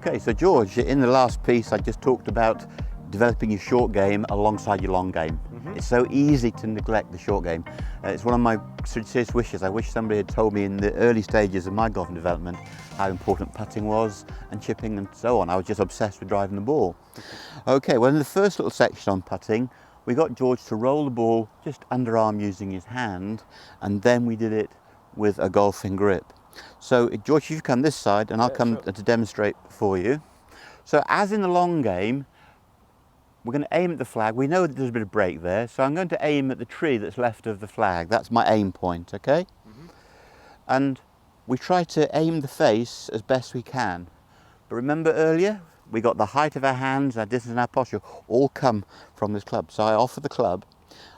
Okay, so George, in the last piece I just talked about developing your short game alongside your long game. It's so easy to neglect the short game. It's one of my serious wishes. I wish somebody had told me in the early stages of my golfing development how important putting was and chipping and so on. I was just obsessed with driving the ball. Okay, well in the first little section on putting, we got George to roll the ball just underarm using his hand, and then we did it with a golfing grip. So George, you come this side and I'll come to demonstrate for you. So as in the long game, we're going to aim at the flag. We know that there's a bit of break there, so I'm going to aim at the tree that's left of the flag. That's my aim point, okay? And we try to aim the face as best we can. But remember earlier, we got the height of our hands, our distance and our posture all come from this club. So I offer the club,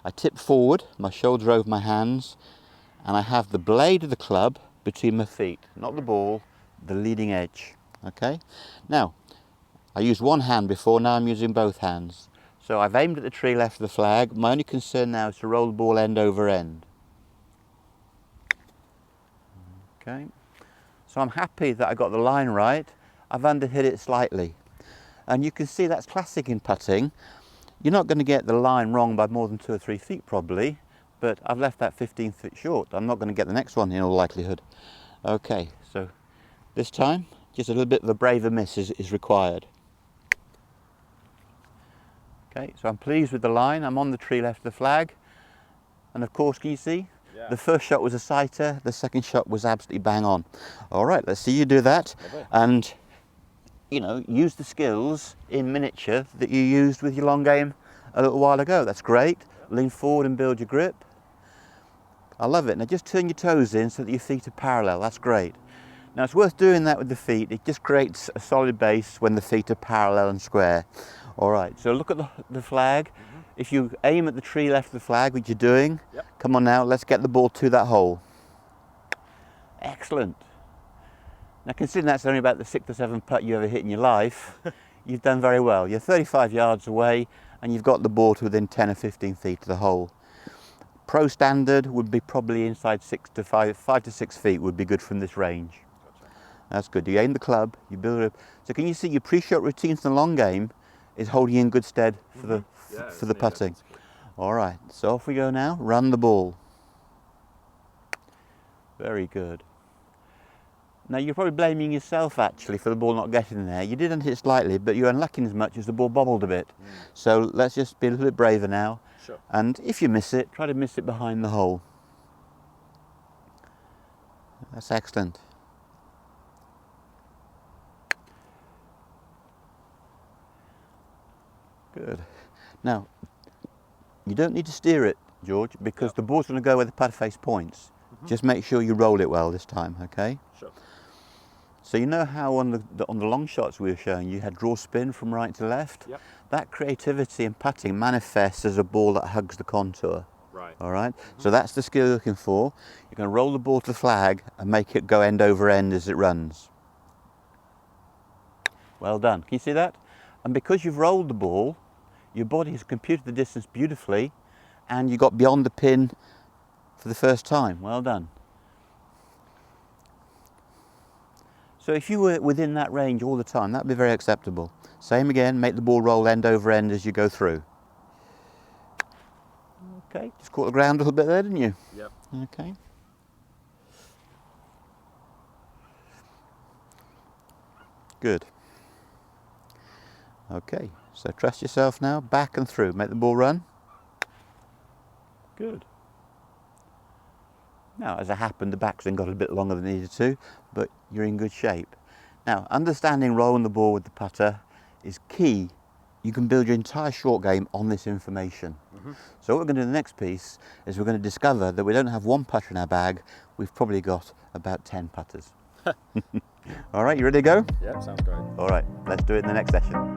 I tip forward, my shoulder over my hands, and I have the blade of the club between my feet, not the ball, the leading edge, okay? Now, I used one hand before, now I'm using both hands. So I've aimed at the tree left of the flag. My only concern now is to roll the ball end over end. Okay, so I'm happy that I got the line right. I've underhit it slightly. And you can see that's classic in putting. You're not going to get the line wrong by more than 2 or 3 feet probably, but I've left that 15 feet short. I'm not going to get the next one in all likelihood. Okay, so this time, just a little bit of a braver miss is required. Okay, so I'm pleased with the line. I'm on the tree left of the flag. And of course, can you see? Yeah. The first shot was a sighter, the second shot was absolutely bang on. All right, let's see you do that. And, you know, use the skills in miniature that you used with your long game a little while ago. That's great. Lean forward and build your grip. I love it. Now just turn your toes in so that your feet are parallel. That's great. Now it's worth doing that with the feet. It just creates a solid base when the feet are parallel and square. All right, so look at the flag. If you aim at the tree left of the flag, which you're doing, come on now, let's get the ball to that hole. Excellent. Now considering that's only about the 6th or 7th putt you ever hit in your life, you've done very well. You're 35 yards away and you've got the ball to within 10 or 15 feet of the hole. Pro standard would be probably inside 5 to 6 feet would be good from this range. Gotcha. That's good. You aim the club, you build it up. So can you see your pre-shot routine for the long game is holding you in good stead for the putting. All right, so off we go now. Run the ball. Very good. Now you're probably blaming yourself actually for the ball not getting there. You did hit slightly, but you're unlucky as much as the ball bobbled a bit. So let's just be a little bit braver now. Sure. And if you miss it, try to miss it behind the hole. That's excellent. Good. Now, you don't need to steer it, George, because the ball's going to go where the putter face points. Just make sure you roll it well this time, okay? Sure. So you know how on the long shots we were showing you had draw spin from right to left? Yep. That creativity in putting manifests as a ball that hugs the contour. Right. All right? So that's the skill you're looking for. You're going to roll the ball to the flag and make it go end over end as it runs. Well done. Can you see that? And because you've rolled the ball, your body has computed the distance beautifully and you got beyond the pin for the first time. Well done. So if you were within that range all the time, that would be very acceptable. Same again, make the ball roll end over end as you go through. Okay, just caught the ground a little bit there, didn't you? Yep. Okay. Good. Okay, so trust yourself now, back and through, make the ball run. Good. Now, as it happened, the backswing got a bit longer than it needed to, but you're in good shape. Now, understanding rolling the ball with the putter is key. You can build your entire short game on this information. So what we're going to do in the next piece is we're going to discover that we don't have one putter in our bag, we've probably got about 10 putters. All right, you ready to go? Yeah, sounds great. All right, let's do it in the next session.